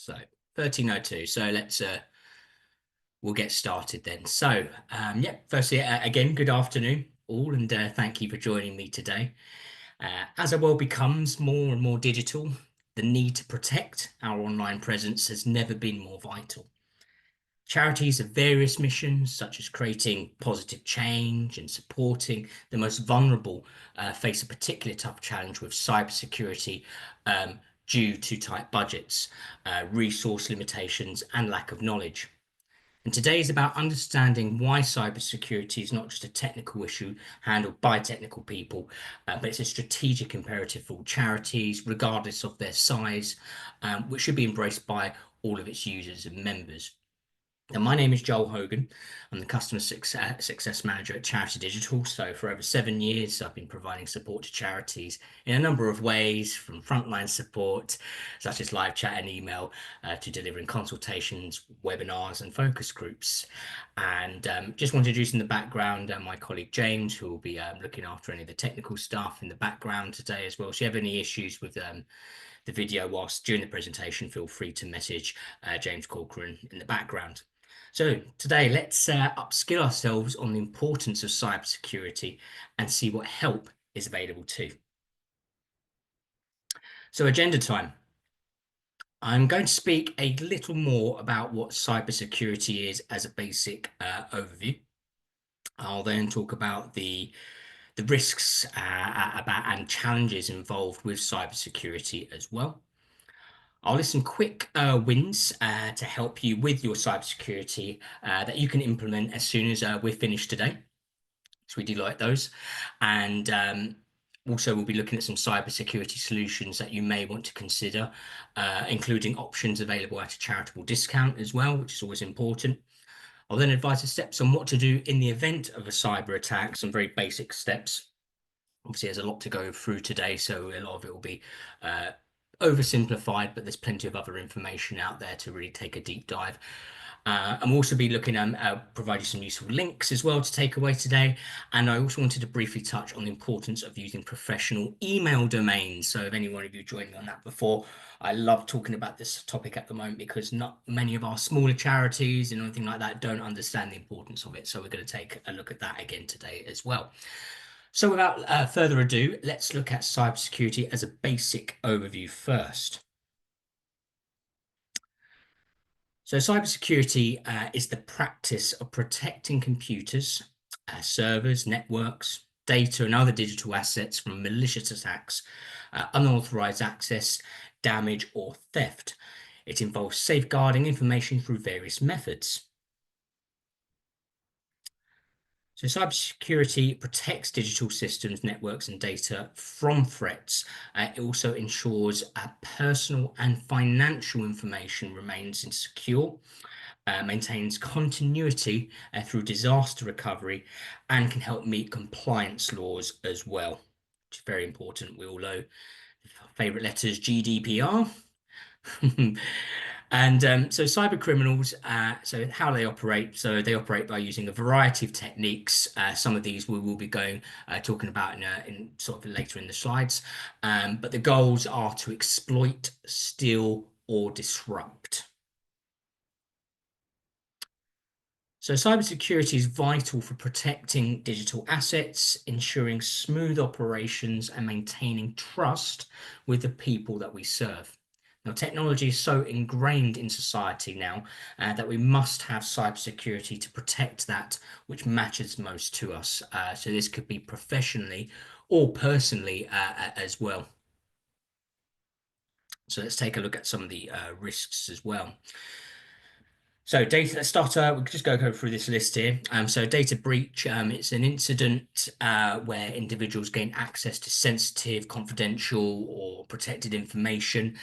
So 1302. So we'll get started then. So yeah, firstly, again, good afternoon all, and thank you for joining me today. As our world becomes more and more digital, the need to protect our online presence has never been more vital. Charities of various missions, such as creating positive change and supporting the most vulnerable, face a particularly tough challenge with cybersecurity due to tight budgets, resource limitations, and lack of knowledge. And today is about understanding why cybersecurity is not just a technical issue handled by technical people, but it's a strategic imperative for all charities, regardless of their size, which should be embraced by all of its users and members. Now, my name is Joel Hogan. I'm the Customer Success Manager at Charity Digital. So for over 7 years, I've been providing support to charities in a number of ways, from frontline support, such as live chat and email, to delivering consultations, webinars, and focus groups. And just want to introduce in the background my colleague James, who will be looking after any of the technical stuff in the background today as well. So if you have any issues with the video whilst during the presentation, feel free to message James Corcoran in the background. So today, let's upskill ourselves on the importance of cybersecurity and see what help is available too. So agenda time. I'm going to speak a little more about what cybersecurity is as a basic overview. I'll then talk about the risks about and challenges involved with cybersecurity as well. I'll list some quick wins to help you with your cybersecurity that you can implement as soon as we're finished today. So we do like those. And also we'll be looking at some cybersecurity solutions that you may want to consider, including options available at a charitable discount as well, which is always important. I'll then advise the steps on what to do in the event of a cyber attack, some very basic steps. Obviously, there's a lot to go through today, so a lot of it will be oversimplified, but there's plenty of other information out there to really take a deep dive. And we'll also be looking at providing some useful links as well to take away today. And I also wanted to briefly touch on the importance of using professional email domains. So if any one of you joined me on that before, I love talking about this topic at the moment because not many of our smaller charities and anything like that don't understand the importance of it. So we're going to take a look at that again today as well. So without further ado, let's look at cybersecurity as a basic overview first. So cybersecurity is the practice of protecting computers, servers, networks, data, and other digital assets from malicious attacks, unauthorized access, damage, or theft. It involves safeguarding information through various methods. So cybersecurity protects digital systems, networks, and data from threats. It also ensures personal and financial information remains insecure, maintains continuity through disaster recovery, and can help meet compliance laws as well, which is very important. We all know favorite letters, GDPR. And so cyber criminals, so how they operate. So they operate by using a variety of techniques. Some of these we will be talking about in sort of later in the slides. But the goals are to exploit, steal, or disrupt. So cybersecurity is vital for protecting digital assets, ensuring smooth operations, and maintaining trust with the people that we serve. Now, technology is so ingrained in society now that we must have cybersecurity to protect that which matters most to us. So this could be professionally or personally as well. So let's take a look at some of the risks as well. So data, let's start, we could just go through this list here. So data breach, it's an incident where individuals gain access to sensitive, confidential, or protected information.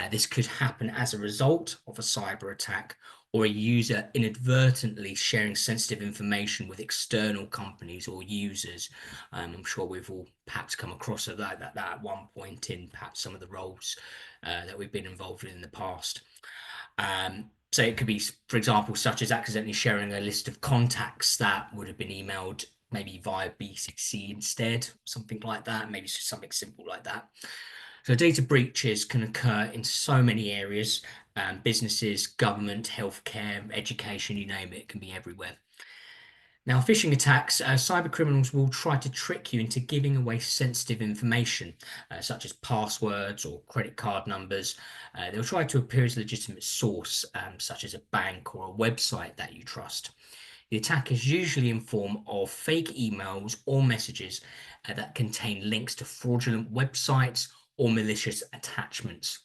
This could happen as a result of a cyber attack or a user inadvertently sharing sensitive information with external companies or users. I'm sure we've all perhaps come across that at one point in perhaps some of the roles that we've been involved in the past. So it could be, for example, such as accidentally sharing a list of contacts that would have been emailed maybe via BCC instead, something like that, maybe something simple like that. So data breaches can occur in so many areas, businesses, government, healthcare, education, you name it, it can be everywhere. Now, phishing attacks, cyber criminals will try to trick you into giving away sensitive information, such as passwords or credit card numbers. They'll try to appear as a legitimate source, such as a bank or a website that you trust. The attack is usually in form of fake emails or messages that contain links to fraudulent websites or malicious attachments.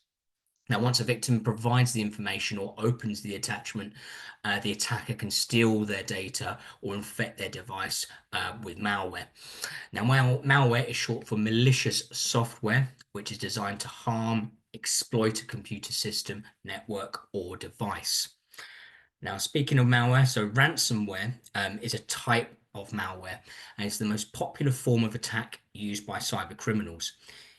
Now, once a victim provides the information or opens the attachment, the attacker can steal their data or infect their device with malware. Now, malware is short for malicious software, which is designed to harm, exploit a computer system, network, or device. Now, speaking of malware, so ransomware is a type of malware, and it's the most popular form of attack used by cyber criminals.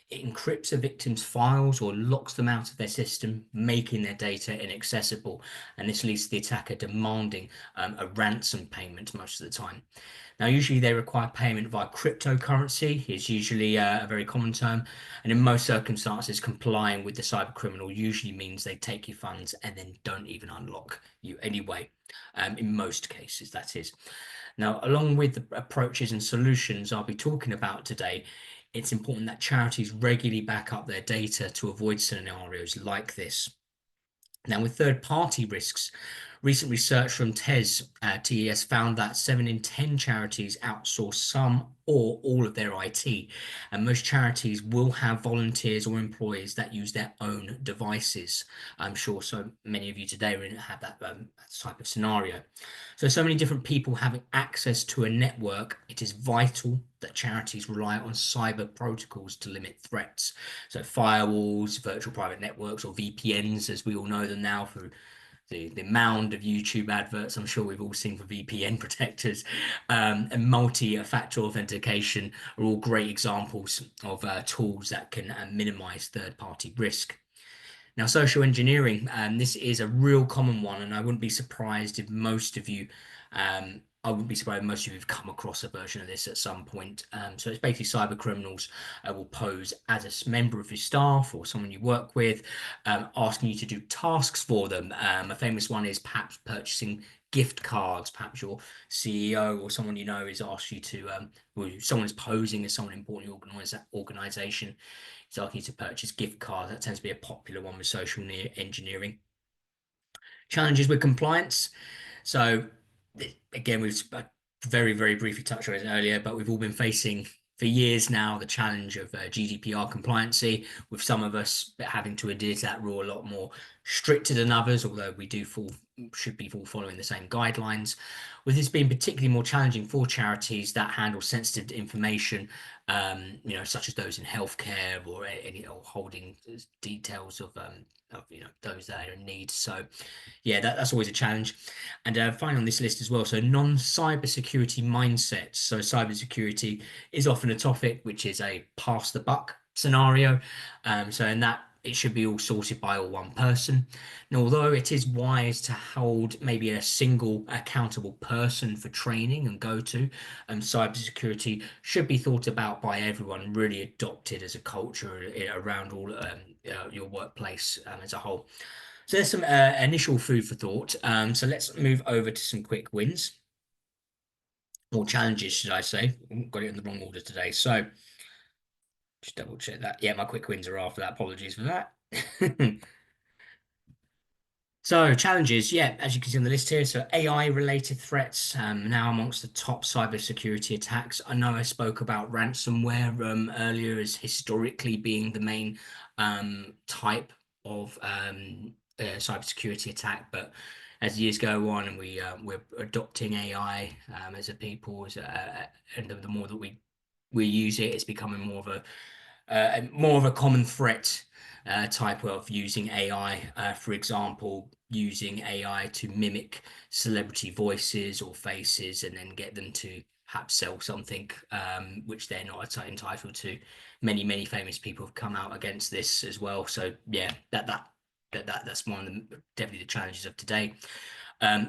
It encrypts a victim's files or locks them out of their system, making their data inaccessible. And this leads to the attacker demanding a ransom payment most of the time. Now, usually they require payment via cryptocurrency, is usually a very common term. And in most circumstances, complying with the cyber criminal usually means they take your funds and then don't even unlock you anyway. In most cases, that is. Now, along with the approaches and solutions I'll be talking about today, it's important that charities regularly back up their data to avoid scenarios like this. Now, with third-party risks, recent research from TES found that 7 in 10 charities outsource some or all of their IT, and most charities will have volunteers or employees that use their own devices. I'm sure so many of you today have that type of scenario. So many different people having access to a network, it is vital that charities rely on cyber protocols to limit threats. So firewalls, virtual private networks, or VPNs, as we all know them now through the mound of YouTube adverts I'm sure we've all seen for VPN protectors, and multi-factor authentication are all great examples of tools that can minimize third-party risk. Now, social engineering, this is a real common one, and I wouldn't be surprised if most of you, I wouldn't be surprised if most of you have come across a version of this at some point. So it's basically cyber criminals will pose as a member of your staff or someone you work with, asking you to do tasks for them. A famous one is perhaps purchasing gift cards. Perhaps your CEO or someone you know is asked you to, someone is posing as someone important in your organization. It's asking you to purchase gift cards. That tends to be a popular one with social engineering. Challenges with compliance. So again, we've very, very briefly touched on it earlier, but we've all been facing for years now the challenge of GDPR compliancy, with some of us having to adhere to that rule a lot more stricter than others, although we should be all following the same guidelines. With this being particularly more challenging for charities that handle sensitive information, such as those in healthcare or any holding details of those that are in need. So yeah, that's always a challenge. And finally on this list as well, so non-cybersecurity mindsets. So cybersecurity is often a topic which is a pass the buck scenario. So in that, it should be all sorted by all one person. Now, although it is wise to hold maybe a single accountable person for training and go-to, cybersecurity should be thought about by everyone, really adopted as a culture around all your workplace as a whole. So there's some initial food for thought. So let's move over to some quick wins, or challenges, should I say. Got it in the wrong order today. So just double check that. Yeah, my quick wins are after that. Apologies for that. So challenges, yeah, as you can see on the list here. So AI related threats, now amongst the top cybersecurity attacks. I know I spoke about ransomware earlier as historically being the main type of cybersecurity attack, but as years go on and we're adopting AI as a people, and the more that we use it, it's becoming more of a common threat type of using AI. For example, using AI to mimic celebrity voices or faces and then get them to perhaps sell something which they're not entitled to. Many famous people have come out against this as well. So yeah, that's one of the definitely the challenges of today.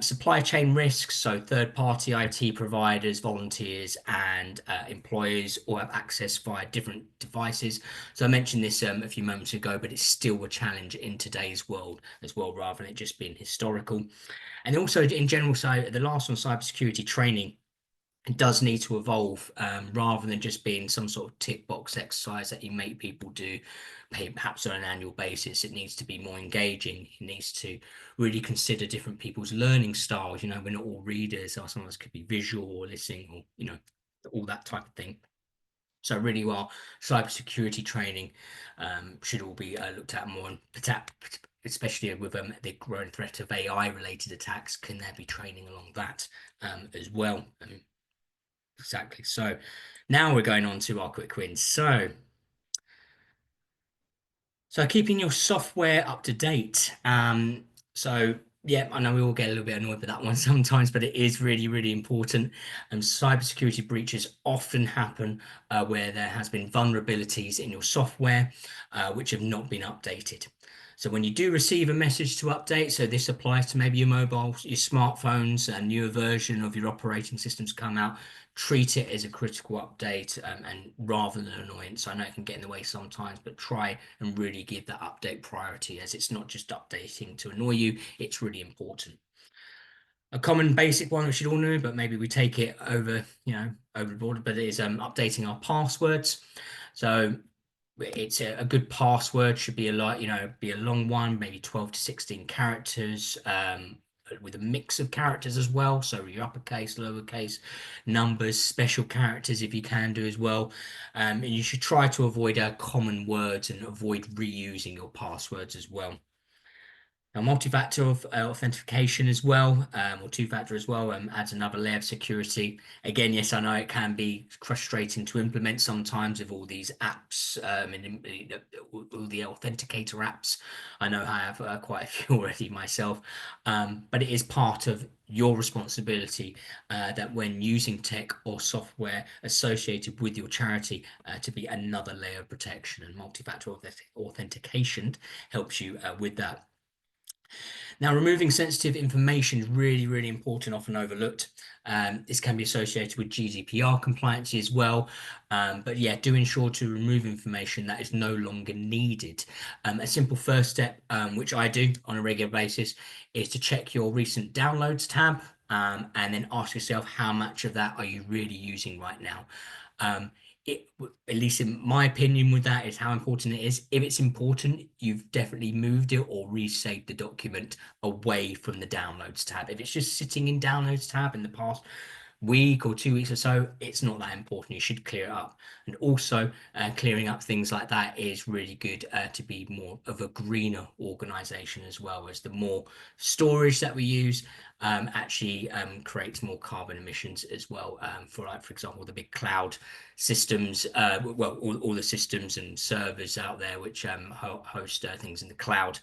Supply chain risks, so third-party IT providers, volunteers, and employers all have access via different devices. So I mentioned this a few moments ago, but it's still a challenge in today's world as well, rather than it just being historical. And also in general, so the last on cybersecurity training, it does need to evolve rather than just being some sort of tick box exercise that you make people do perhaps on an annual basis. It needs to be more engaging. It needs to really consider different people's learning styles. You know, we're not all readers, or some of us could be visual or listening, or all that type of thing. So really well, cybersecurity training should all be looked at more, and especially with the growing threat of AI related attacks. Can there be training along that as well? Exactly. So now we're going on to our quick wins. So keeping your software up to date. So yeah, I know we all get a little bit annoyed with that one sometimes, but it is really, really important. Cybersecurity breaches often happen where there has been vulnerabilities in your software which have not been updated. So when you do receive a message to update, so this applies to maybe your mobile, your smartphones, a newer version of your operating systems come out, treat it as a critical update and rather than annoyance. I know it can get in the way sometimes, but try and really give that update priority, as it's not just updating to annoy you, it's really important. A common basic one we should all know, but maybe we take it over, overboard, but it is updating our passwords. So it's a good password should be be a long one, maybe 12 to 16 characters, with a mix of characters as well. So your uppercase, lowercase, numbers, special characters if you can do as well. And you should try to avoid common words and avoid reusing your passwords as well. Now, multi-factor authentication as well, or two-factor as well, adds another layer of security. Again, yes, I know it can be frustrating to implement sometimes with all these apps and all the authenticator apps. I know I have quite a few already myself, but it is part of your responsibility that when using tech or software associated with your charity to be another layer of protection, and multi-factor authentication helps you with that. Now, removing sensitive information is really, really important, often overlooked. This can be associated with GDPR compliance as well. But yeah, do ensure to remove information that is no longer needed. A simple first step, which I do on a regular basis, is to check your recent downloads tab and then ask yourself how much of that are you really using right now. It, at least in my opinion with that, is how important it is. If it's important, you've definitely moved it or resaved the document away from the downloads tab. If it's just sitting in downloads tab in the past week or 2 weeks or so, it's not that important. You should clear it up. And also clearing up things like that is really good to be more of a greener organization, as well as the more storage that we use actually creates more carbon emissions as well. For example, the big cloud systems, well, all the systems and servers out there which host things in the cloud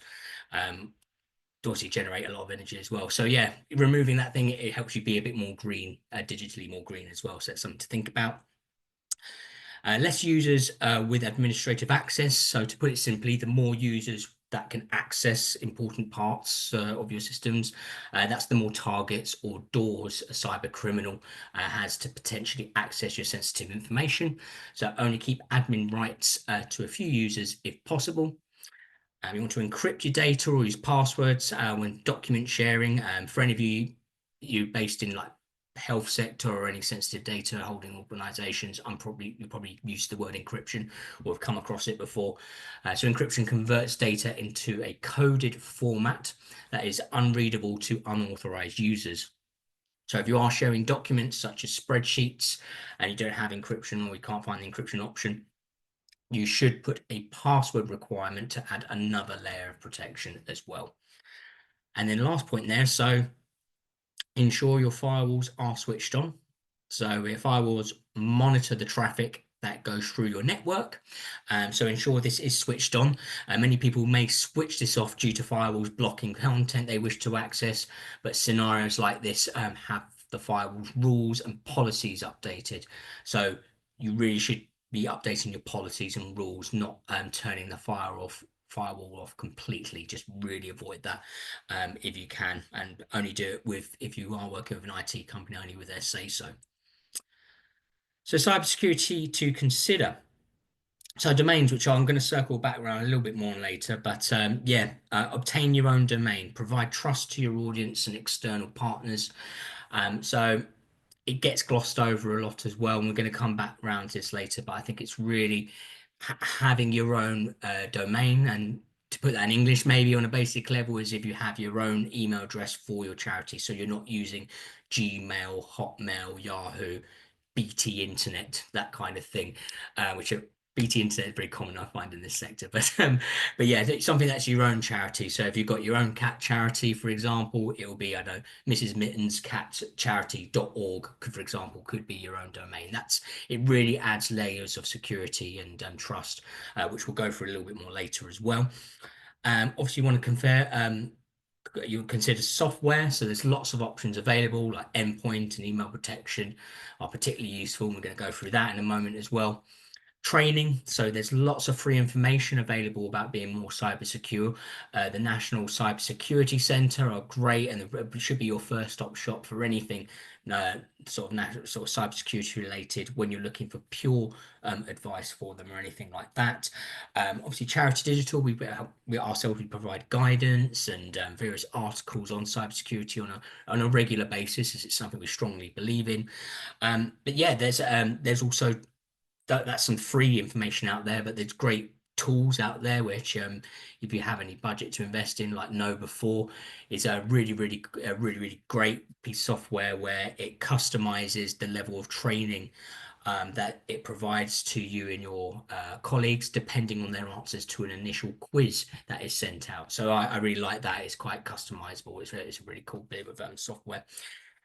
obviously generate a lot of energy as well. So yeah, removing that thing, it helps you be a bit more green, digitally more green as well. So that's something to think about. Less users with administrative access. So to put it simply, the more users that can access important parts of your systems, that's the more targets or doors a cyber criminal has to potentially access your sensitive information. So only keep admin rights to a few users if possible. You want to encrypt your data or use passwords when document sharing. For any of you based in like health sector or any sensitive data holding organizations, you're probably used to the word encryption or have come across it before. So encryption converts data into a coded format that is unreadable to unauthorized users. So if you are sharing documents such as spreadsheets and you don't have encryption or you can't find the encryption option, you should put a password requirement to add another layer of protection as well. And then last point there, so ensure your firewalls are switched on. So firewalls monitor the traffic that goes through your network. So ensure this is switched on. Many people may switch this off due to firewalls blocking content they wish to access, but scenarios like this have the firewall's rules and policies updated. So you really should be updating your policies and rules, not turning the firewall off completely. Just really avoid that if you can, and only do it with if you are working with an IT company, only with their say so. So cybersecurity to consider. So domains, which I'm going to circle back around a little bit more on later, but yeah, obtain your own domain, provide trust to your audience and external partners. So it gets glossed over a lot as well, and we're going to come back around to this later. But I think it's really having your own domain, and to put that in English, maybe on a basic level, is if you have your own email address for your charity, so you're not using Gmail, Hotmail, Yahoo, BT Internet, that kind of thing, which are BT Internet is very common, I find, in this sector. But yeah, it's something that's your own charity. So if you've got your own cat charity, for example, it will be, I don't know, Mrs. Mitten's cat charity.org, for example, could be your own domain. It really adds layers of security and trust, which we'll go through a little bit more later as well. Obviously, you want to compare. You consider software, so there's lots of options available, like endpoint and email protection are particularly useful. We're going to go through that in a moment as well. Training, so there's lots of free information available about being more cyber secure. The National Cybersecurity Centre are great, and it should be your first stop shop for anything sort of cybersecurity related when you're looking for pure advice for them or anything like that. Obviously, Charity Digital, we ourselves we provide guidance and various articles on cybersecurity on a regular basis, as it's something we strongly believe in. But yeah, there's also that's some free information out there, but there's great tools out there which if you have any budget to invest in, like Know Before is a really great piece of software where it customizes the level of training that it provides to you and your colleagues depending on their answers to an initial quiz that is sent out. So I really like that. It's quite customizable. It's a really cool bit of software.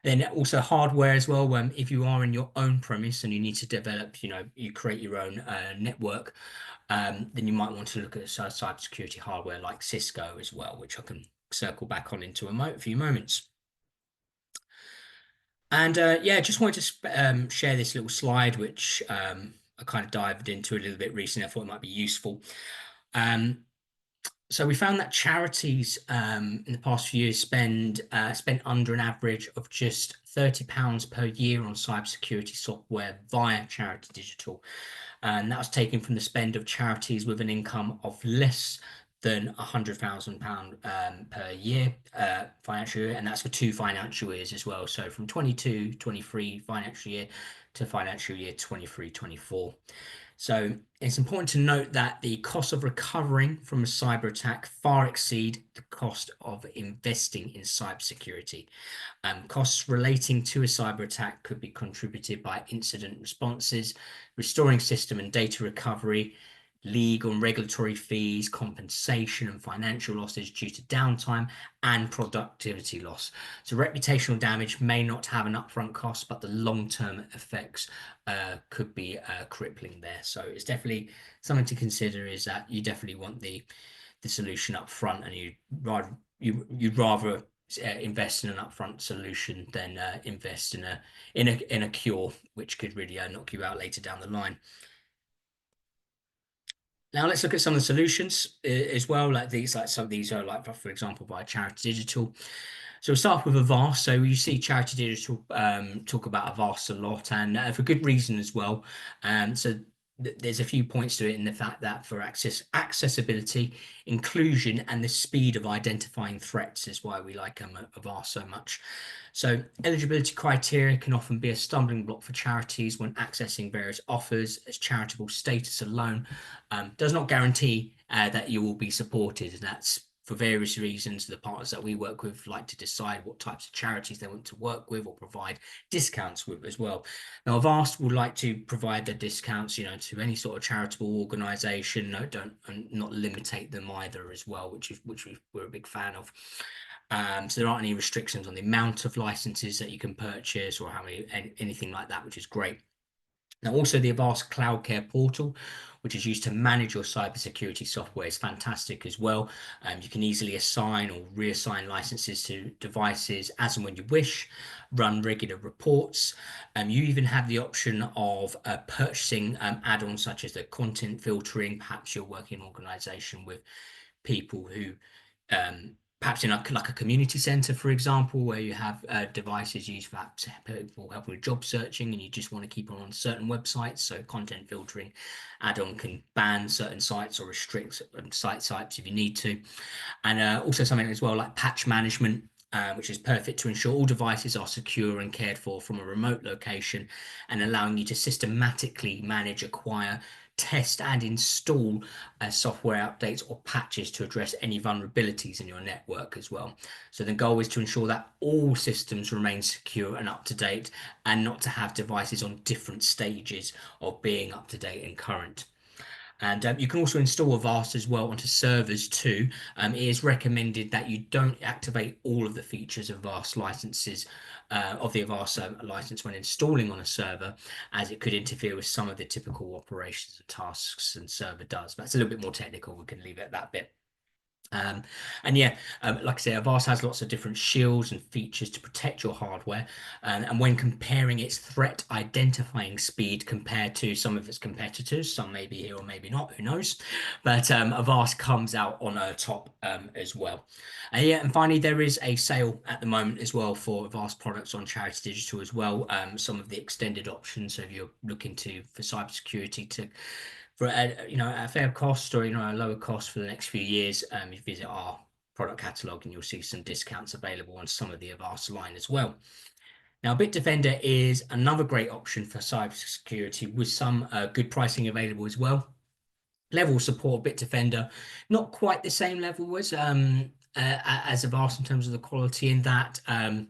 Then also hardware as well. If you are in your own premise and you need to develop, you create your own network, then you might want to look at cybersecurity hardware like Cisco as well, which I can circle back on into a few moments. And yeah, just wanted to share this little slide, which I kind of dived into a little bit recently. I thought it might be useful. So we found that charities in the past few years spent under an average of just £30 per year on cybersecurity software via Charity Digital. And that was taken from the spend of charities with an income of less than £100,000 per year, financial year, and that's for 2 financial years as well. So from 22-23 financial year to financial year 23-24. So it's important to note that the cost of recovering from a cyber attack far exceed the cost of investing in cybersecurity. Costs relating to a cyber attack could be contributed by incident responses, restoring system and data recovery, legal and regulatory fees, compensation and financial losses due to downtime, and productivity loss. So reputational damage may not have an upfront cost, but the long-term effects could be crippling there. So it's definitely something to consider, is that you definitely want the solution up front, and you'd rather invest in an upfront solution than invest in a cure, which could really knock you out later down the line. Now let's look at some of the solutions as well. Some of these are like, for example, by Charity Digital. So we'll start with Avast. So you see Charity Digital talk about Avast a lot, and for good reason as well. So there's a few points to it in the fact that for accessibility, inclusion, and the speed of identifying threats is why we like Avast so much. So eligibility criteria can often be a stumbling block for charities when accessing various offers, as charitable status alone does not guarantee that you will be supported. And that's for various reasons. The partners that we work with like to decide what types of charities they want to work with or provide discounts with as well. Now, Avast would like to provide their discounts, to any sort of charitable organisation. No, don't and not limitate them either as well, which we're a big fan of. So there aren't any restrictions on the amount of licenses that you can purchase or anything like that, which is great. Now, also the Avast Cloud Care portal, which is used to manage your cybersecurity software, is fantastic as well. You can easily assign or reassign licenses to devices as and when you wish, run regular reports. You even have the option of purchasing add-ons such as the content filtering. Perhaps you're working in an organization with people who perhaps in like a community center, for example, where you have devices used for people helping with job searching and you just want to keep on certain websites. So content filtering add-on can ban certain sites or restrict certain site types if you need to. And also something as well like patch management, which is perfect to ensure all devices are secure and cared for from a remote location and allowing you to systematically manage, acquire, test and install software updates or patches to address any vulnerabilities in your network as well. So the goal is to ensure that all systems remain secure and up to date and not to have devices on different stages of being up to date and current. And you can also install Avast as well onto servers too. It is recommended that you don't activate all of the features of Avast licenses of the Avast license when installing on a server, as it could interfere with some of the typical operations and tasks and server does. But it's a little bit more technical. We can leave it at that bit. And yeah, like I say, Avast has lots of different shields and features to protect your hardware. And when comparing its threat identifying speed compared to some of its competitors, some maybe here or maybe not, who knows? But Avast comes out on top as well. And yeah, and finally, there is a sale at the moment as well for Avast products on Charity Digital as well. Some of the extended options. So if you're looking for cybersecurity to for a fair cost or a lower cost for the next few years, you visit our product catalog and you'll see some discounts available on some of the Avast line as well. Now, Bitdefender is another great option for cybersecurity with some good pricing available as well. Level of support of Bitdefender, not quite the same level as Avast in terms of the quality in that. And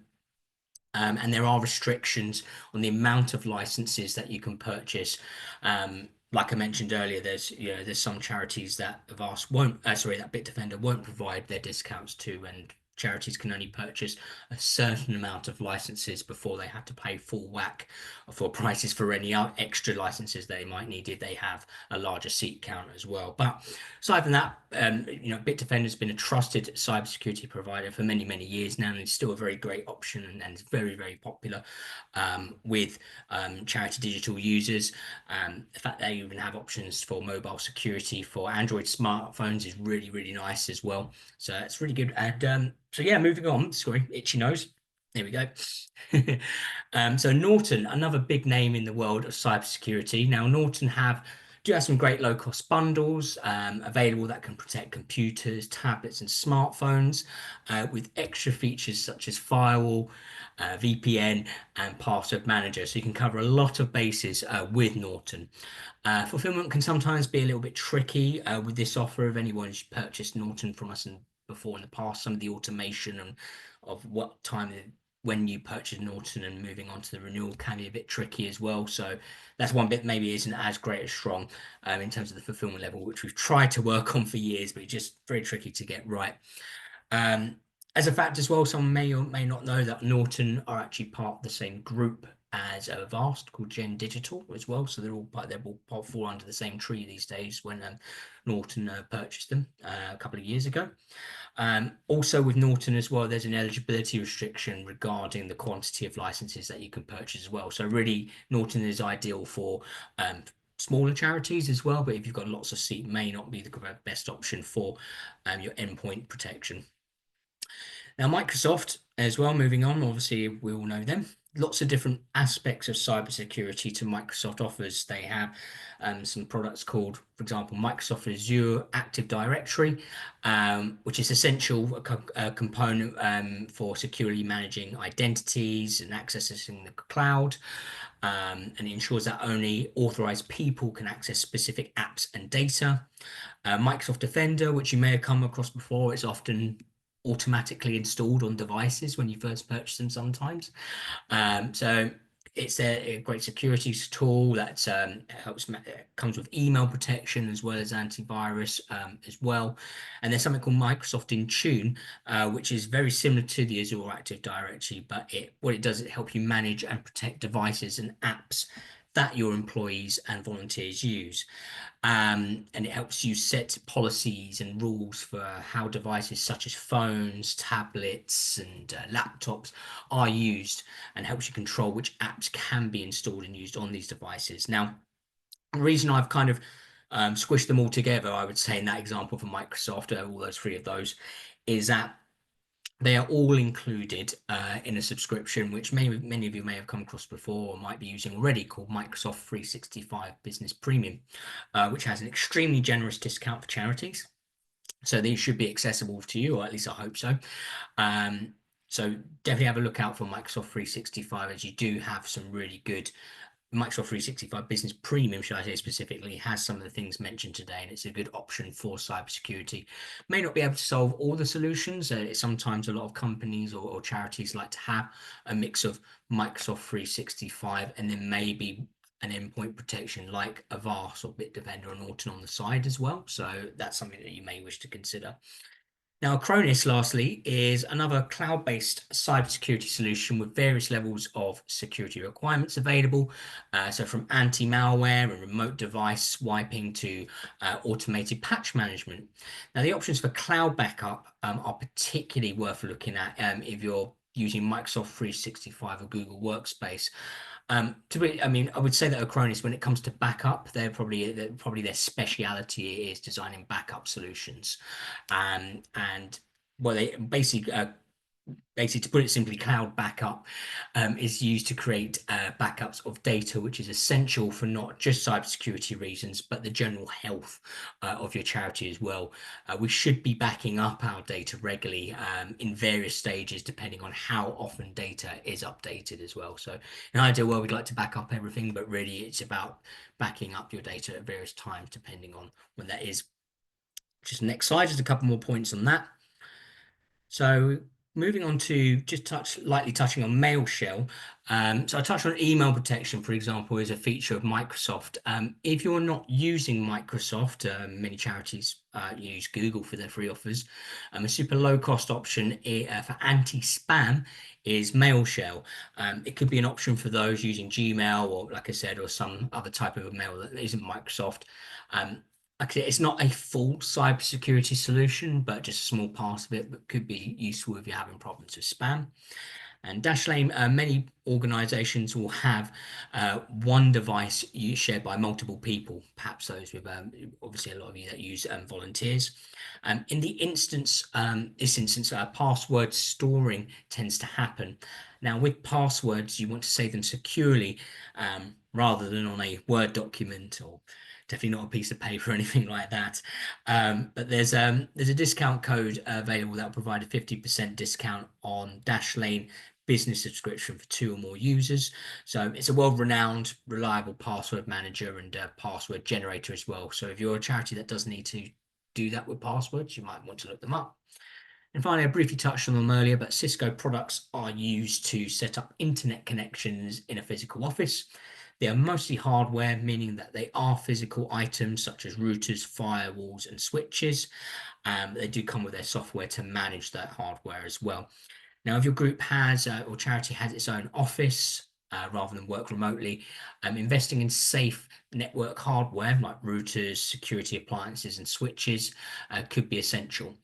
there are restrictions on the amount of licenses that you can purchase. Like I mentioned earlier, there's some charities that that Bitdefender won't provide their discounts to, and charities can only purchase a certain amount of licenses before they have to pay full whack for prices for any extra licenses they might need if they have a larger seat count as well. But aside from that, Bitdefender has been a trusted cybersecurity provider for many, many years now, and it's still a very great option and it's very, very popular with Charity Digital users. The fact they even have options for mobile security for Android smartphones is really, really nice as well. So it's really good. And so yeah, moving on. Sorry, itchy nose. There we go. So Norton, another big name in the world of cybersecurity. Now, Norton do have some great low-cost bundles available that can protect computers, tablets, and smartphones with extra features such as firewall, VPN, and password manager. So you can cover a lot of bases with Norton. Fulfillment can sometimes be a little bit tricky with this offer. If anyone's purchased Norton from us before in the past, some of the automation and of what time when you purchase Norton and moving on to the renewal can be a bit tricky as well. So that's one bit maybe isn't as great as strong in terms of the fulfillment level, which we've tried to work on for years, but it's just very tricky to get right. As a fact as well, some may or may not know that Norton are actually part of the same group as Avast called Gen Digital as well. So they're all fall under the same tree these days when Norton purchased them a couple of years ago. Also with Norton as well, there's an eligibility restriction regarding the quantity of licenses that you can purchase as well. So really, Norton is ideal for smaller charities as well, but if you've got lots of seat, may not be the best option for your endpoint protection. Now, Microsoft as well, moving on, obviously we all know them. Lots of different aspects of cybersecurity to Microsoft offers. They have some products called, for example, Microsoft Azure Active Directory, which is essential a component for securely managing identities and accessing the cloud. And it ensures that only authorized people can access specific apps and data. Microsoft Defender, which you may have come across before, is often automatically installed on devices when you first purchase them sometimes. So it's a great security tool that comes with email protection as well as antivirus as well. And there's something called Microsoft Intune, which is very similar to the Azure Active Directory, but what it does, it helps you manage and protect devices and apps that your employees and volunteers use. And it helps you set policies and rules for how devices such as phones, tablets, and laptops are used, and helps you control which apps can be installed and used on these devices. Now, the reason I've kind of squish them all together, I would say in that example for Microsoft, all those three of those, is that they are all included in a subscription, which many of you may have come across before or might be using already, called Microsoft 365 Business Premium, which has an extremely generous discount for charities. So these should be accessible to you, or at least I hope so. Um, so definitely have a look out for Microsoft 365, as you do have some really good Microsoft 365 Business Premium, should I say specifically, has some of the things mentioned today, and it's a good option for cybersecurity. May not be able to solve all the solutions. Sometimes a lot of companies or charities like to have a mix of Microsoft 365 and then maybe an endpoint protection like Avast or Bitdefender or Norton on the side as well. So that's something that you may wish to consider. Now, Acronis, lastly, is another cloud-based cybersecurity solution with various levels of security requirements available. So from anti-malware and remote device wiping to automated patch management. Now, the options for cloud backup are particularly worth looking at if you're using Microsoft 365 or Google Workspace. I would say that Acronis, when it comes to backup, probably their speciality is designing backup solutions. And well, they basically, to put it simply, cloud backup is used to create backups of data, which is essential for not just cybersecurity reasons, but the general health of your charity as well. We should be backing up our data regularly in various stages, depending on how often data is updated as well. So in an ideal world, we'd like to back up everything, but really it's about backing up your data at various times, depending on when that is. Just next slide, just a couple more points on that. So moving on to just lightly touching on Mail Shell. So I touched on email protection, for example, is a feature of Microsoft. If you're not using Microsoft, many charities use Google for their free offers. A super low cost option for anti-spam is Mail Shell. It could be an option for those using Gmail or, like I said, or some other type of mail that isn't Microsoft. Actually, it's not a full cybersecurity solution, but just a small part of it, but could be useful if you're having problems with spam. And Dashlane, many organizations will have one device shared by multiple people, perhaps those with obviously a lot of you that use volunteers. In this instance, password storing tends to happen. Now, with passwords, you want to save them securely rather than on a Word document, or definitely not a piece of paper or anything like that. But there's a discount code available that will provide a 50% discount on Dashlane business subscription for 2 or more users. So it's a world-renowned, reliable password manager and password generator as well. So if you're a charity that does need to do that with passwords, you might want to look them up. And finally, I briefly touched on them earlier, but Cisco products are used to set up internet connections in a physical office. They are mostly hardware, meaning that they are physical items such as routers, firewalls, and switches. They do come with their software to manage that hardware as well. Now, if your group has or charity has its own office rather than work remotely, investing in safe network hardware like routers, security appliances, and switches could be essential.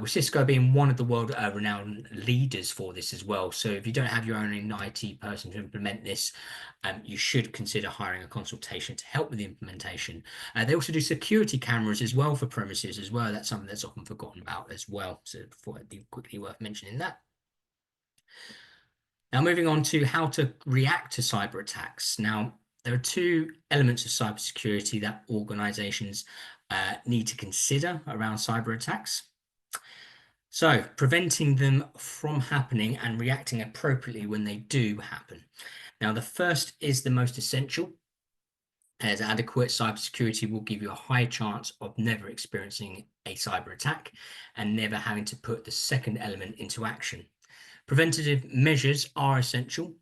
With Cisco being one of the world-renowned leaders for this as well. So if you don't have your own IT person to implement this, you should consider hiring a consultation to help with the implementation. They also do security cameras as well for premises as well. That's something that's often forgotten about as well. So it'd be quickly worth mentioning that. Now, moving on to how to react to cyber attacks. Now, there are 2 elements of cybersecurity that organizations need to consider around cyber attacks. So, preventing them from happening and reacting appropriately when they do happen. Now, the first is the most essential, as adequate cybersecurity will give you a high chance of never experiencing a cyber attack and never having to put the second element into action. Preventative measures are essential,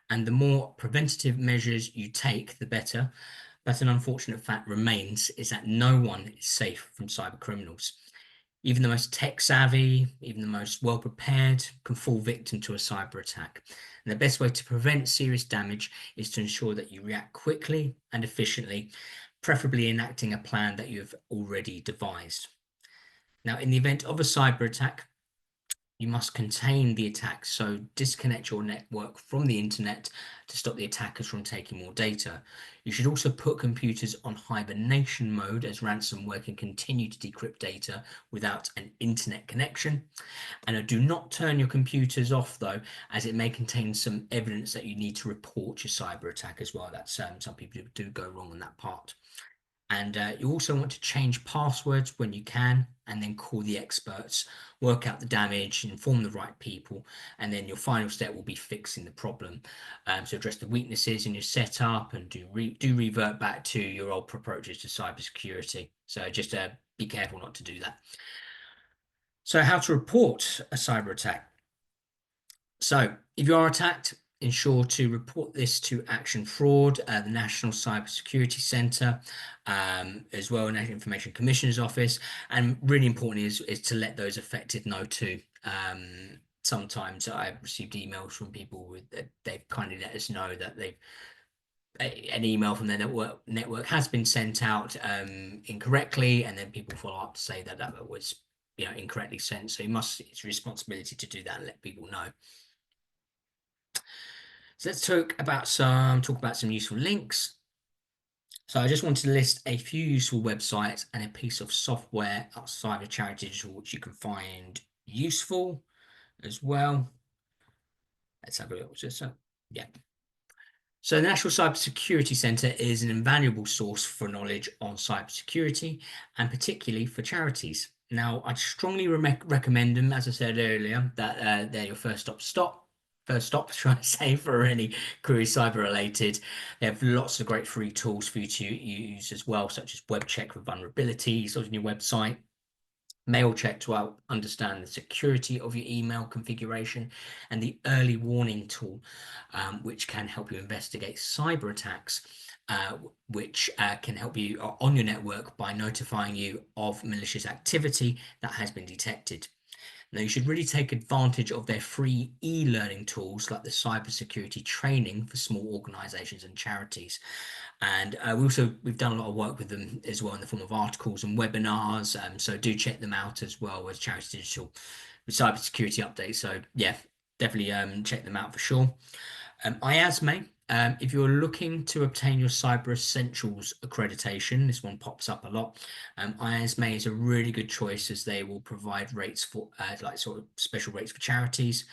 and the more preventative measures you take, the better. But an unfortunate fact remains is that no one is safe from cyber criminals. Even the most tech savvy, even the most well prepared can fall victim to a cyber attack. And the best way to prevent serious damage is to ensure that you react quickly and efficiently, preferably enacting a plan that you have already devised. Now, in the event of a cyber attack, You must contain the attack, so disconnect your network from the internet to stop the attackers from taking more data. You should also put computers on hibernation mode, as ransomware can continue to decrypt data without an internet connection. And do not turn your computers off, though, as it may contain some evidence that you need to report your cyber attack as well. That's some people do go wrong on that part. And you also want to change passwords when you can, and then call the experts, work out the damage, inform the right people, and then your final step will be fixing the problem. So address the weaknesses in your setup and do revert back to your old approaches to cybersecurity. So just be careful not to do that. So how to report a cyber attack? So if you are attacked, ensure to report this to Action Fraud, the National Cybersecurity Centre, as well, National Information Commissioner's Office. And really important is to let those affected know too. Sometimes I've received emails from people with they've kindly let us know that an email from their network has been sent out incorrectly, and then people follow up to say that that was incorrectly sent. So it's your responsibility to do that and let people know. So let's talk about some useful links. So I just wanted to list a few useful websites and a piece of software outside of Charity Digital which you can find useful as well. Let's have a look. Yeah. So the National Cybersecurity Centre is an invaluable source for knowledge on cybersecurity, and particularly for charities. Now, I'd strongly recommend them, as I said earlier, that they're your first stop, should I say, for any query cyber related. They have lots of great free tools for you to use as well, such as web check for vulnerabilities on your website, mail check to understand the security of your email configuration, and the early warning tool, which can help you investigate cyber attacks, which can help you on your network by notifying you of malicious activity that has been detected. Now, you should really take advantage of their free e-learning tools like the cybersecurity training for small organizations and charities. And we've done a lot of work with them as well in the form of articles and webinars. So do check them out as well as Charity Digital with cybersecurity updates. So yeah, definitely check them out for sure. IASME, if you're looking to obtain your Cyber Essentials accreditation, this one pops up a lot. IASME is a really good choice as they will provide rates for like sort of special rates for charities.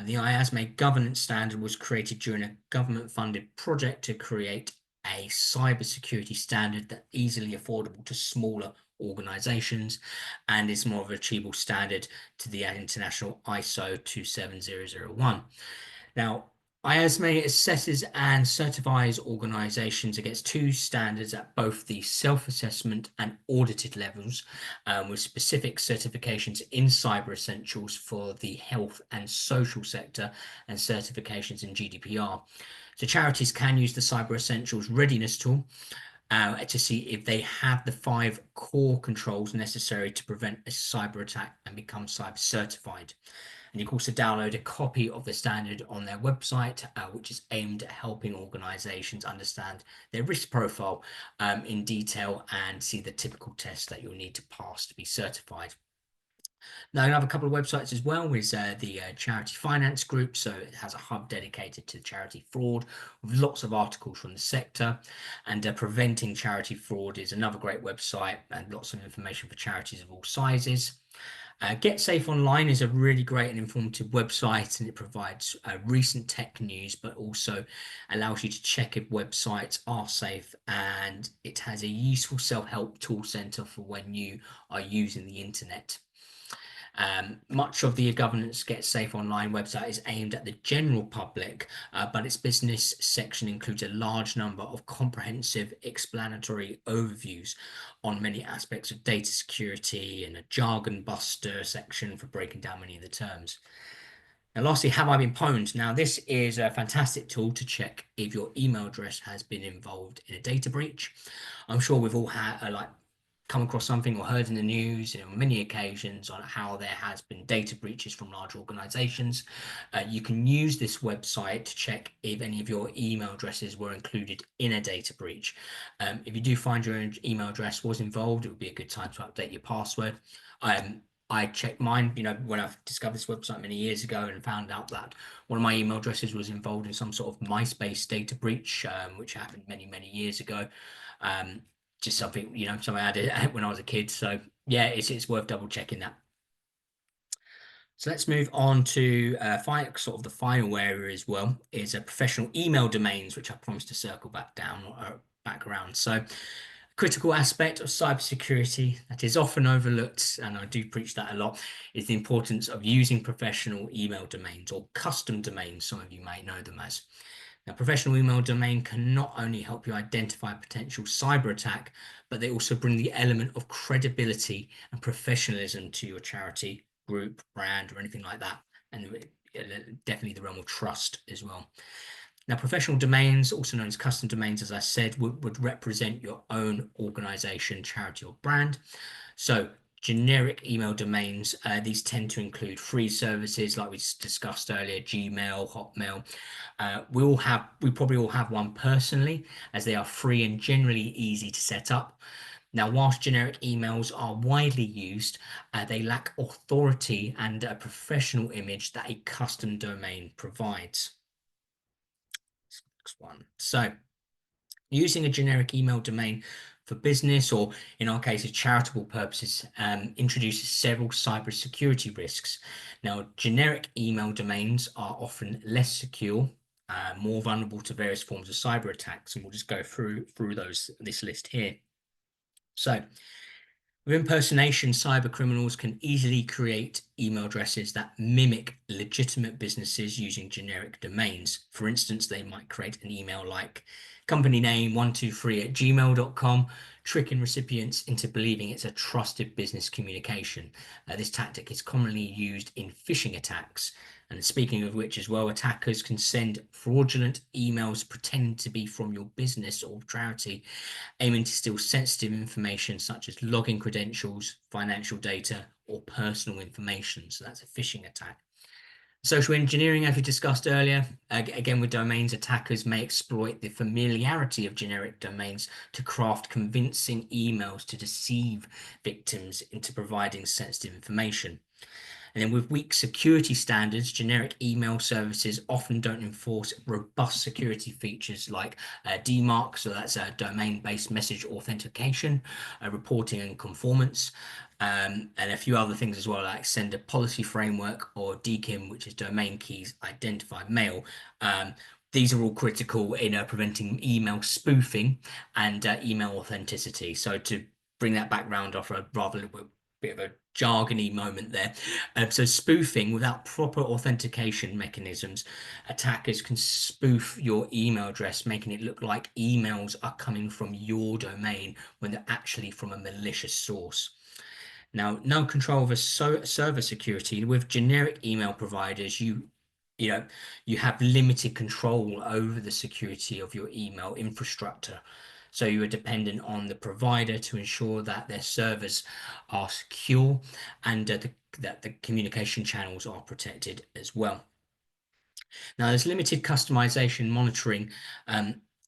The IASME governance standard was created during a government-funded project to create a cybersecurity standard that's easily affordable to smaller organizations and is more of an achievable standard to the international ISO 27001. Now, IASME assesses and certifies organizations against two standards at both the self-assessment and audited levels, with specific certifications in Cyber Essentials for the health and social sector and certifications in GDPR. So charities can use the Cyber Essentials readiness tool to see if they have the 5 core controls necessary to prevent a cyber attack and become cyber certified. And you can also download a copy of the standard on their website, which is aimed at helping organizations understand their risk profile in detail and see the typical tests that you'll need to pass to be certified. Now, I have a couple of websites as well with the Charity Finance Group. So it has a hub dedicated to charity fraud with lots of articles from the sector. And Preventing Charity Fraud is another great website and lots of information for charities of all sizes. Get Safe Online is a really great and informative website, and it provides recent tech news, but also allows you to check if websites are safe, and it has a useful self-help tool center for when you are using the internet. Much of the Governance Get Safe Online website is aimed at the general public, but its business section includes a large number of comprehensive explanatory overviews on many aspects of data security and a jargon buster section for breaking down many of the terms. And lastly, Have I Been Pwned? Now, this is a fantastic tool to check if your email address has been involved in a data breach. I'm sure we've all had come across something or heard in the news on many occasions on how there has been data breaches from large organizations. You can use this website to check if any of your email addresses were included in a data breach. If you do find your email address was involved, it would be a good time to update your password. I checked mine, when I discovered this website many years ago and found out that one of my email addresses was involved in some sort of MySpace data breach, which happened many, many years ago. Um, just something, something I did when I was a kid. So yeah, it's worth double checking that. So let's move on to sort of the final area as well is professional email domains, which I promised to circle back down or back around. So critical aspect of cybersecurity that is often overlooked, and I do preach that a lot, is the importance of using professional email domains or custom domains, some of you may know them as. Now, professional email domain can not only help you identify a potential cyber attack, but they also bring the element of credibility and professionalism to your charity, group, brand, or anything like that. And definitely the realm of trust as well. Now, professional domains, also known as custom domains, as I said, would represent your own organization, charity, or brand. So generic email domains, these tend to include free services like we discussed earlier, Gmail, Hotmail. We probably all have one personally, as they are free and generally easy to set up. Now, whilst generic emails are widely used, they lack authority and a professional image that a custom domain provides. Next one. So, using a generic email domain for business, or in our case, charitable purposes, introduces several cybersecurity risks. Now, generic email domains are often less secure, more vulnerable to various forms of cyber attacks, and we'll just go through this list here. So, with impersonation, cyber criminals can easily create email addresses that mimic legitimate businesses using generic domains. For instance, they might create an email like company name 123@gmail.com, tricking recipients into believing it's a trusted business communication. This tactic is commonly used in phishing attacks. And speaking of which as well, attackers can send fraudulent emails pretending to be from your business or charity, aiming to steal sensitive information such as login credentials, financial data, or personal information. So that's a phishing attack. Social engineering, as we discussed earlier, again with domains, attackers may exploit the familiarity of generic domains to craft convincing emails to deceive victims into providing sensitive information. And then with weak security standards, generic email services often don't enforce robust security features like DMARC, so that's a domain-based message authentication, reporting and conformance, and a few other things as well, like sender policy framework or DKIM, which is domain keys identified mail. These are all critical in preventing email spoofing and email authenticity. So to bring that background off a rather bit of a jargony moment there. So spoofing without proper authentication mechanisms, attackers can spoof your email address, making it look like emails are coming from your domain when they're actually from a malicious source. Now, no control over server security. With generic email providers, you have limited control over the security of your email infrastructure. So you are dependent on the provider to ensure that their servers are secure and that the communication channels are protected as well. Now, there's limited customization monitoring.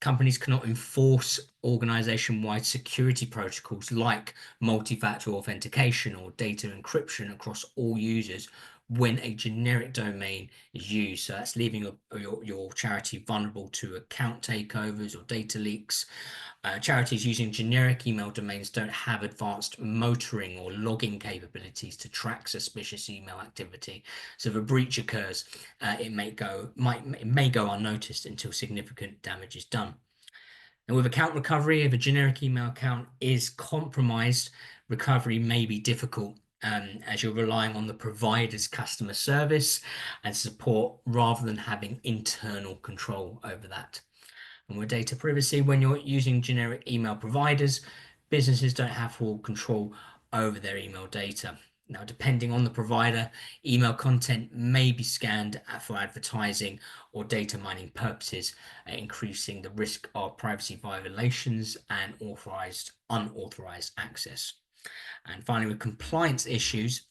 Companies cannot enforce organization-wide security protocols like multi-factor authentication or data encryption across all users when a generic domain is used. So that's leaving your charity vulnerable to account takeovers or data leaks. Charities using generic email domains don't have advanced motoring or logging capabilities to track suspicious email activity. So if a breach occurs, it may go unnoticed until significant damage is done. And with account recovery, if a generic email account is compromised, recovery may be difficult, as you're relying on the provider's customer service and support rather than having internal control over that. And with data privacy, when you're using generic email providers, businesses don't have full control over their email data. Now, depending on the provider, email content may be scanned for advertising or data mining purposes, increasing the risk of privacy violations and unauthorized access. And finally, with compliance issues,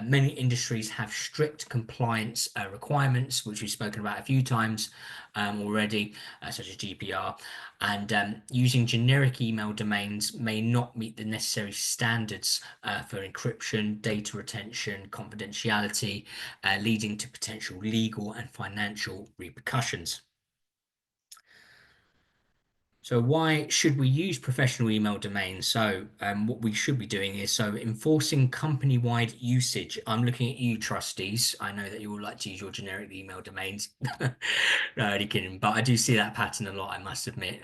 Many industries have strict compliance requirements, which we've spoken about a few times already, such as GDPR. And using generic email domains may not meet the necessary standards for encryption, data retention, confidentiality, leading to potential legal and financial repercussions. So why should we use professional email domains? So what we should be doing is enforcing company-wide usage. I'm looking at you, trustees. I know that you all like to use your generic email domains. No, only kidding. But I do see that pattern a lot, I must admit.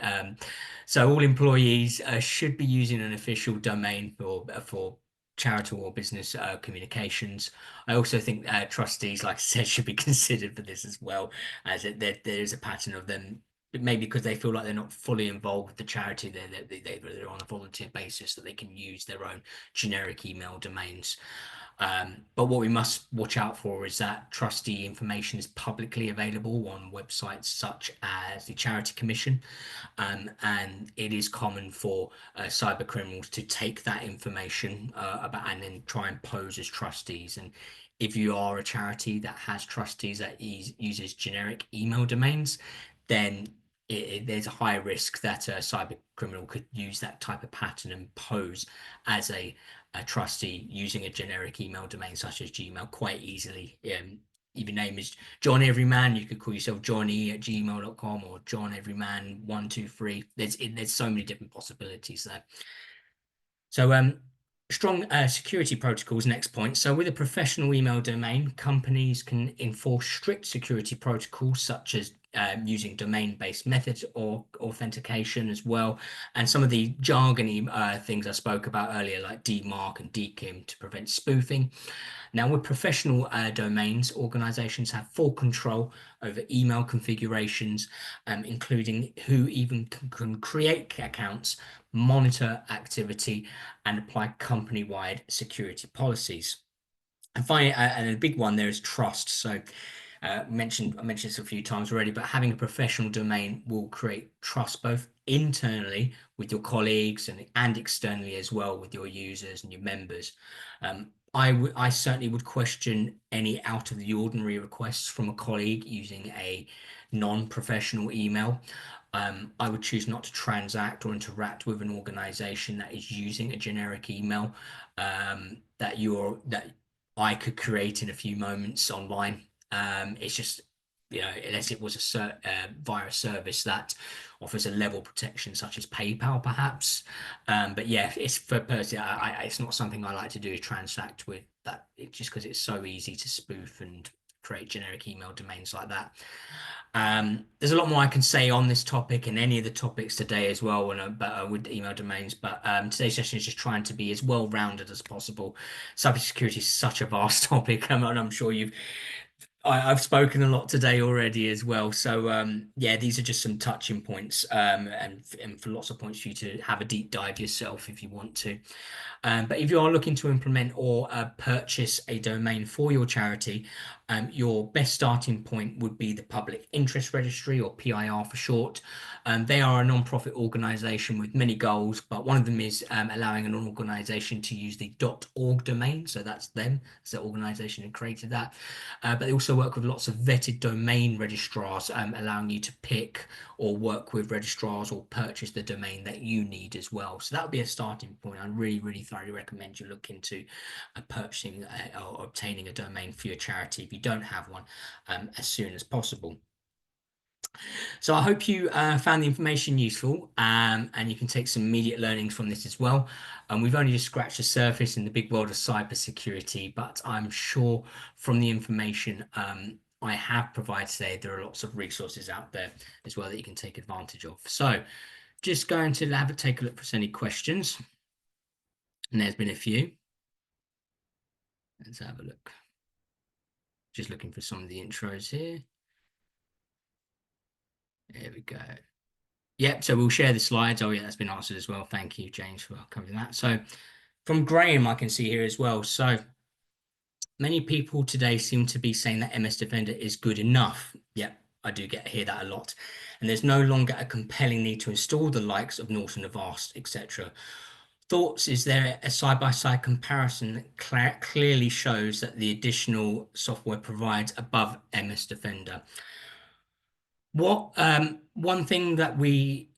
So all employees should be using an official domain for charitable or business communications. I also think trustees, like I said, should be considered for this as well, as there is a pattern of them maybe because they feel like they're not fully involved with the charity, they're on a volunteer basis that they can use their own generic email domains. But what we must watch out for is that trustee information is publicly available on websites such as the Charity Commission, and it is common for cyber criminals to take that information about and then try and pose as trustees. And if you are a charity that has trustees that uses generic email domains, then there's a high risk that a cyber criminal could use that type of pattern and pose as a trustee using a generic email domain such as Gmail quite easily. If your name is John Everyman, you could call yourself Johnny at gmail.com or John Everyman 123. There's so many different possibilities there. So strong security protocols, next point. So with a professional email domain, companies can enforce strict security protocols such as using domain-based methods or authentication as well. And some of the jargony things I spoke about earlier, like DMARC and DKIM to prevent spoofing. Now, with professional domains, organizations have full control over email configurations, including who even can create accounts, monitor activity, and apply company-wide security policies. And finally, and a big one there is trust. So I mentioned this a few times already, but having a professional domain will create trust both internally with your colleagues and externally as well with your users and your members. I certainly would question any out of the ordinary requests from a colleague using a non-professional email. I would choose not to transact or interact with an organization that is using a generic email that I could create in a few moments online. It's just, unless it was via a service that offers a level protection such as PayPal, perhaps. But yeah, it's for personally, it's not something I like to do is transact with that just because it's so easy to spoof and create generic email domains like that. There's a lot more I can say on this topic and any of the topics today as well, with email domains. But today's session is just trying to be as well-rounded as possible. Cybersecurity is such a vast topic, and I'm sure I've spoken a lot today already as well. So yeah, these are just some touching points, and for lots of points for you to have a deep dive yourself if you want to. But if you are looking to implement or purchase a domain for your charity, your best starting point would be the Public Interest Registry, or PIR for short. They are a non-profit organization with many goals, but one of them is allowing an organization to use the .org domain. So that's them, it's the organization who created that. But they also work with lots of vetted domain registrars, allowing you to pick or work with registrars or purchase the domain that you need as well. So that would be a starting point. I really, really thoroughly recommend you look into purchasing or obtaining a domain for your charity if you don't have one as soon as possible. So I hope you found the information useful, and you can take some immediate learnings from this as well. We've only just scratched the surface in the big world of cybersecurity, but I'm sure from the information I have provided today, there are lots of resources out there as well that you can take advantage of. So just going to take a look for any questions. And there's been a few. Let's have a look. Just looking for some of the intros here. There we go. Yep, so we'll share the slides. Oh yeah, that's been answered as well. Thank you, James, for covering that. So from Graham, I can see here as well. So many people today seem to be saying that MS Defender is good enough. Yep, I do hear that a lot. And there's no longer a compelling need to install the likes of Norton Avast, etc. thoughts, is there a side-by-side comparison that clearly shows that the additional software provides above MS Defender? What one thing that we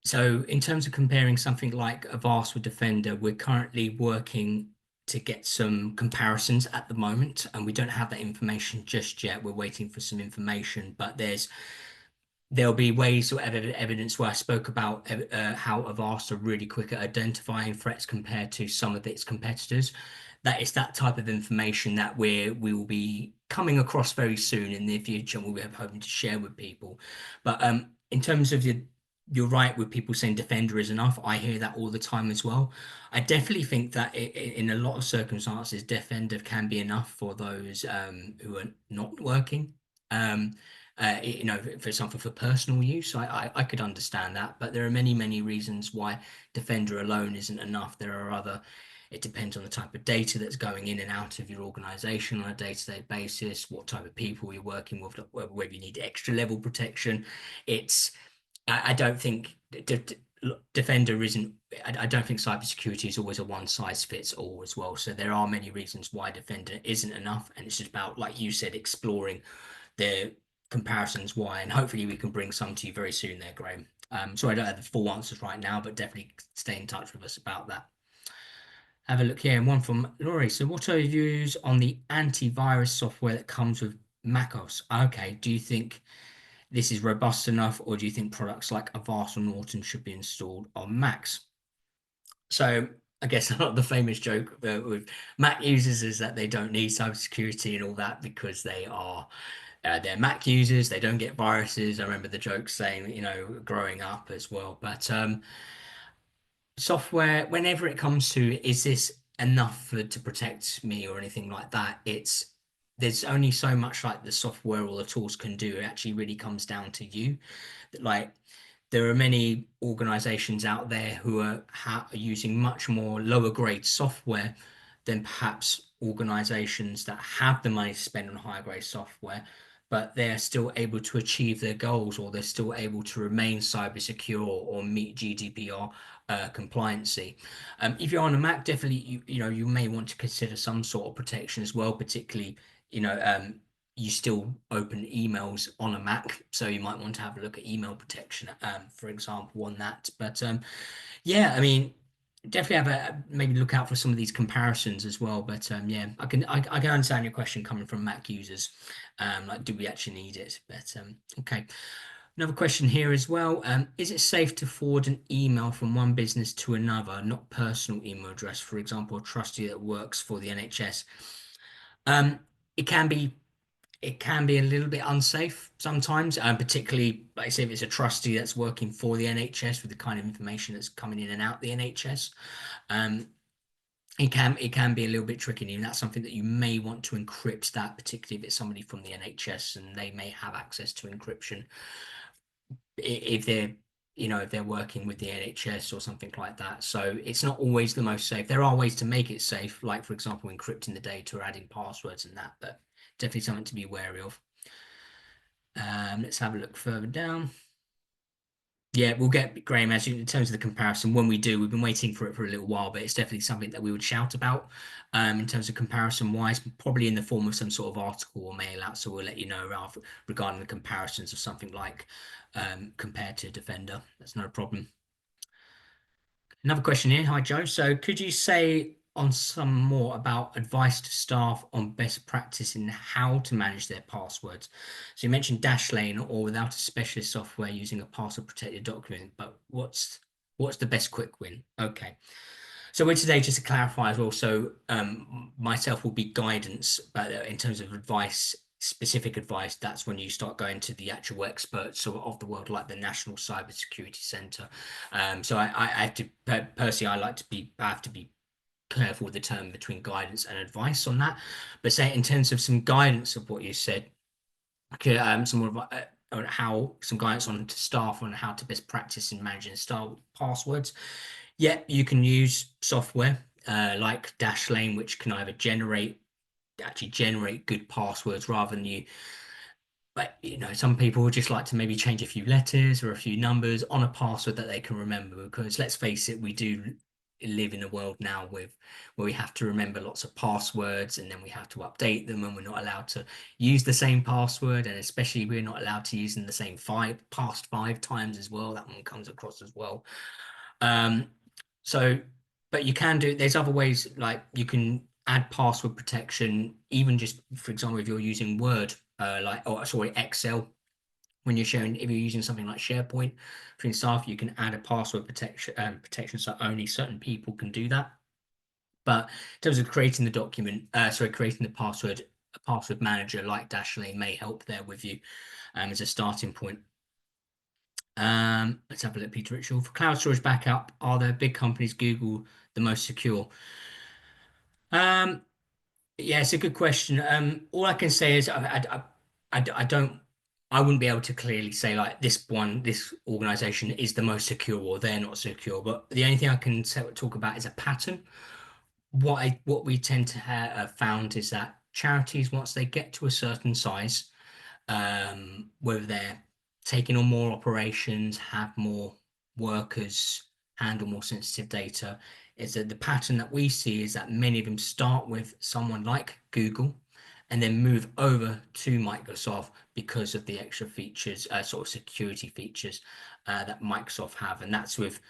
so in terms of comparing something like Avast with Defender, we're currently working to get some comparisons at the moment, and we don't have that information just yet. We're waiting for some information, but there'll be ways or evidence where I spoke about how Avast are really quick at identifying threats compared to some of its competitors. That is that type of information that we will be coming across very soon in the future, and we'll be hoping to share with people. But in terms of you're right with people saying Defender is enough. I hear that all the time as well. I definitely think that in a lot of circumstances, Defender can be enough for those who are not working. Um, for something for personal use, I could understand that, but there are many reasons why Defender alone isn't enough. There are other, it depends on the type of data that's going in and out of your organization on a day-to-day basis, what type of people you're working with, whether you need extra level protection. It's, I don't think Defender isn't, I don't think cybersecurity is always a one size fits all as well. So there are many reasons why Defender isn't enough. And it's just about, like you said, exploring the comparisons why, and hopefully we can bring some to you very soon there, Graham. So I don't have the full answers right now, but definitely stay in touch with us about that. Have a look here, and one from Laurie. So what are your views on the antivirus software that comes with macOS? Okay, do you think this is robust enough, or do you think products like Avast or Norton should be installed on Macs? So I guess a lot of the famous joke with Mac users is that they don't need cybersecurity and all that because they're Mac users. They don't get viruses. I remember the joke saying, growing up as well. But software, whenever it comes to, is this enough to protect me or anything like that? There's only so much like the software or the tools can do. It actually really comes down to you. Like there are many organizations out there who are using much more lower grade software than perhaps organizations that have the money to spend on higher grade software, but they're still able to achieve their goals, or they're still able to remain cyber secure or meet GDPR compliancy. If you're on a Mac, definitely you may want to consider some sort of protection as well, particularly you know you still open emails on a Mac, so you might want to have a look at email protection, for example, on that. But yeah, I mean, definitely have maybe look out for some of these comparisons as well. But yeah, I can understand your question coming from Mac users. Like, do we actually need it? But okay. Another question here as well. Is it safe to forward an email from one business to another, not personal email address, for example, a trustee that works for the NHS? Um, it can be it can be a little bit unsafe sometimes, particularly like I say if it's a trustee that's working for the NHS with the kind of information that's coming in and out the NHS. Um, it can be a little bit tricky, and that's something that you may want to encrypt that, particularly if it's somebody from the NHS and they may have access to encryption if they're if they're working with the NHS or something like that. So it's not always the most safe. There are ways to make it safe, like for example, encrypting the data or adding passwords and that, but definitely something to be wary of. Let's have a look further down. Yeah, we'll get Graham as in terms of the comparison. When we do, we've been waiting for it for a little while, but it's definitely something that we would shout about in terms of comparison wise, probably in the form of some sort of article or mail out. So we'll let you know regarding the comparisons of something like compared to Defender. That's no problem. Another question here. Hi, Joe. So could you say on some more about advice to staff on best practice in how to manage their passwords? So you mentioned Dashlane or without a specialist software using a password protected document, but what's the best quick win? Okay. So we're today, just to clarify as well, so myself will be guidance, but in terms of advice, specific advice, that's when you start going to the actual experts of the world, like the National Cybersecurity Centre. So I have to personally, I have to be careful with the term between guidance and advice on that. But say in terms of some guidance of what you said, some more on how some guidance on to staff on how to best practice in managing staff passwords. Yeah, you can use software like Dashlane, which can either actually generate good passwords rather than you. But some people would just like to maybe change a few letters or a few numbers on a password that they can remember. Because let's face it, we do live in a world now with where we have to remember lots of passwords and then we have to update them and we're not allowed to use the same password, and especially we're not allowed to use them the same past 5 times as well. That one comes across as well. Um, so, but you can do, there's other ways, like you can add password protection, even just, for example, if you're using Word, like, or sorry, Excel, when you're sharing, if you're using something like SharePoint for your staff, you can add a password protection so only certain people can do that. But in terms of creating the document, sorry, creating the password, a password manager like Dashlane may help there with you as a starting point. Let's have a look, Peter Ritual. For cloud storage backup, are there big companies, Google, the most secure? Um, yeah, it's a good question. All I can say is I don't, I wouldn't be able to clearly say like this organization is the most secure or they're not secure. But the only thing I can talk about is a pattern. What we tend to have found is that charities, once they get to a certain size, whether they're taking on more operations, have more workers, handle more sensitive data, is that the pattern that we see is that many of them start with someone like Google and then move over to Microsoft because of the extra features, sort of security features that Microsoft have. And that's with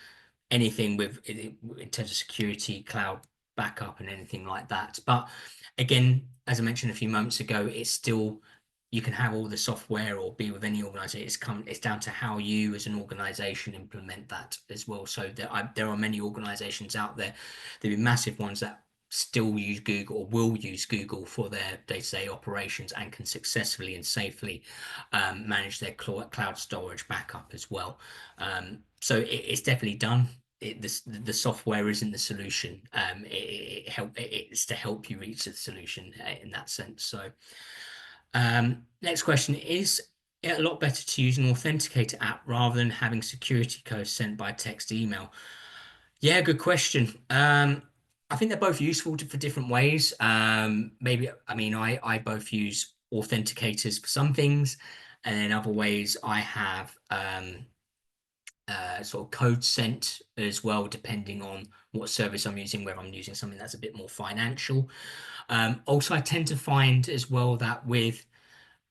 anything in terms of security, cloud backup, and anything like that. But again, as I mentioned a few moments ago, it's still, you can have all the software or be with any organization. It's down to how you as an organization implement that as well. So there are many organizations out there, there'll be massive ones that still use Google or will use Google for their day-to-day operations and can successfully and safely manage their cloud storage backup as well. So it's definitely done. The software isn't the solution. It's to help you reach the solution in that sense. So next question, is it a lot better to use an authenticator app rather than having security codes sent by text email? Yeah, good question. I think they're both useful for different ways. Maybe, I mean, I both use authenticators for some things, and in other ways I have sort of code sent as well, depending on what service I'm using, whether I'm using something that's a bit more financial. Also, I tend to find as well that with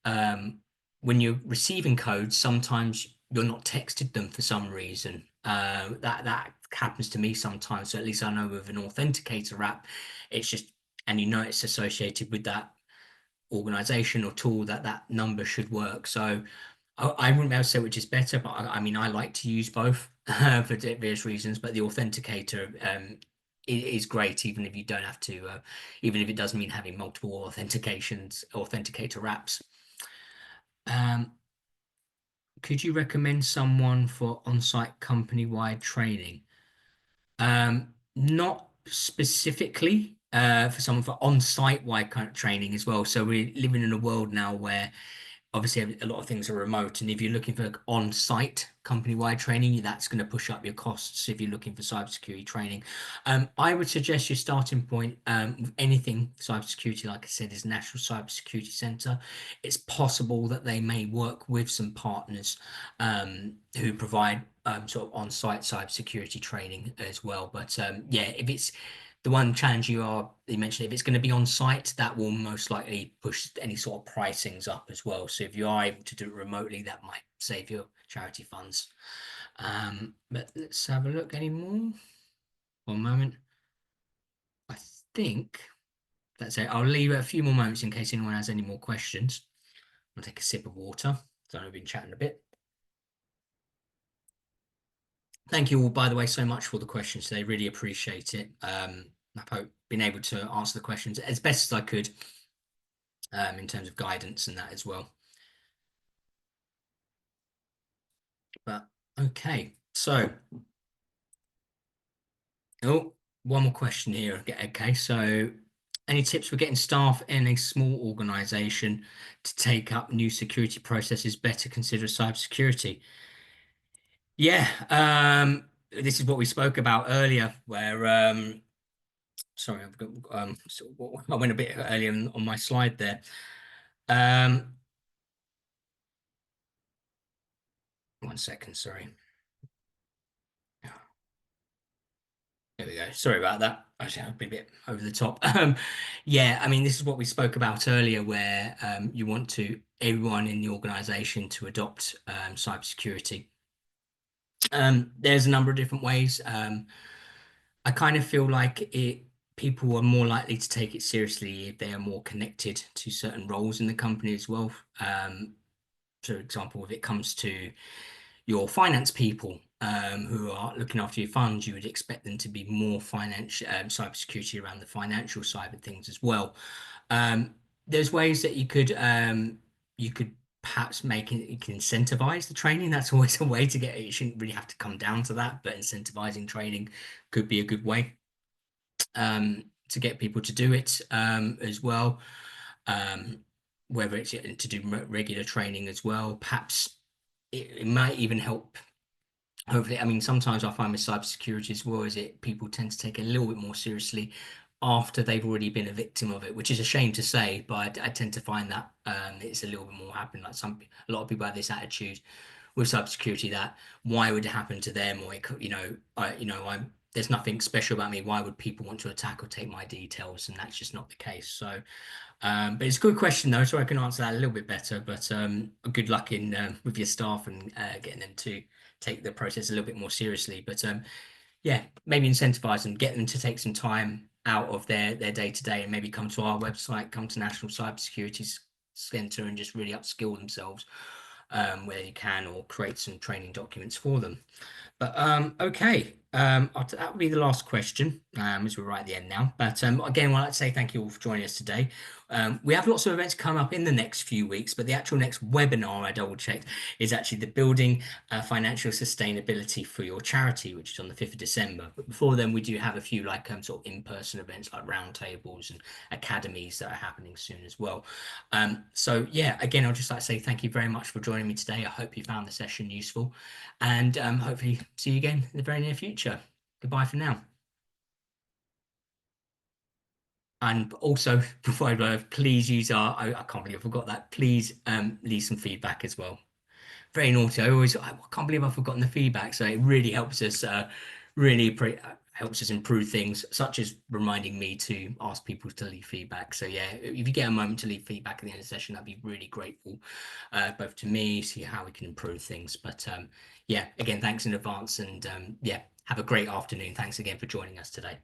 um, when you're receiving codes, sometimes you're not texted them for some reason. That happens to me sometimes. So at least I know with an authenticator app, it's just, and you know it's associated with that organization or tool that that number should work. So I wouldn't be able to say which is better, but I mean I like to use both for various reasons. But the authenticator is great, even if you don't have to, even if it does mean having multiple authenticator apps. Um, could you recommend someone for on-site company-wide training? Not specifically for someone for on-site wide kind of training as well. So we're living in a world now where obviously a lot of things are remote, and if you're looking for on-site company-wide training, that's going to push up your costs if you're looking for cybersecurity training. I would suggest your starting point with anything cybersecurity, like I said, is National Cybersecurity Centre. It's possible that they may work with some partners who provide sort of on-site cybersecurity training as well. But yeah, if it's the one challenge you mentioned, if it's going to be on site, that will most likely push any sort of pricings up as well. So if you are able to do it remotely, that might save your charity funds. But let's have a look anymore. One moment. I think that's it. I'll leave it a few more moments in case anyone has any more questions. I'll take a sip of water. So I've been chatting a bit. Thank you all, by the way, so much for the questions today. Really appreciate it. I hope been able to answer the questions as best as I could in terms of guidance and that as well. But okay, so oh, one more question here. Okay, so any tips for getting staff in a small organization to take up new security processes, better consider cybersecurity? Yeah, this is what we spoke about earlier, where sorry, I've got so I went a bit earlier on my slide there. Um, one second, sorry. There we go. Sorry about that. Actually, I've been a bit over the top. Yeah, I mean, this is what we spoke about earlier, where you want to everyone in the organization to adopt cybersecurity. There's a number of different ways. I kind of feel like people are more likely to take it seriously if they are more connected to certain roles in the company as well. For example, if it comes to your finance people who are looking after your funds, you would expect them to be more financial cybersecurity around the financial side of things as well. Um, there's ways that you could perhaps make it, you can incentivize the training. That's always a way to get it. You shouldn't really have to come down to that, but incentivizing training could be a good way to get people to do it as well. Um, whether it's to do regular training as well, perhaps it might even help. Hopefully, I mean, sometimes I find with cybersecurity as well is it people tend to take it a little bit more seriously after they've already been a victim of it, which is a shame to say, but I tend to find that it's a little bit more happening. Like a lot of people have this attitude with cybersecurity that why would it happen to them, or it could, I'm there's nothing special about me. Why would people want to attack or take my details? And that's just not the case. So but it's a good question though, so I can answer that a little bit better. But good luck in with your staff and getting them to take the process a little bit more seriously. But yeah, maybe incentivize them, get them to take some time out of their day to day, and maybe come to our website, come to National Cybersecurity Centre, and just really upskill themselves where you can, or create some training documents for them. But okay, that will be the last question as we're right at the end now. But again, I'd like to say thank you all for joining us today. We have lots of events come up in the next few weeks, but the actual next webinar I double checked is actually the Building Financial Sustainability for Your Charity, which is on the 5th of December. But before then, we do have a few like sort of in-person events like roundtables and academies that are happening soon as well. So yeah, again, I'd just like to say thank you very much for joining me today. I hope you found the session useful, and hopefully see you again in the very near future. Goodbye for now. And also, before I go, please use I can't believe I forgot that. Please leave some feedback as well. Very naughty. I can't believe I've forgotten the feedback. So it really helps us, helps us improve things, such as reminding me to ask people to leave feedback. So yeah, if you get a moment to leave feedback at the end of the session, I'd be really grateful, both to me, see how we can improve things. But yeah, again, thanks in advance, and yeah, have a great afternoon. Thanks again for joining us today.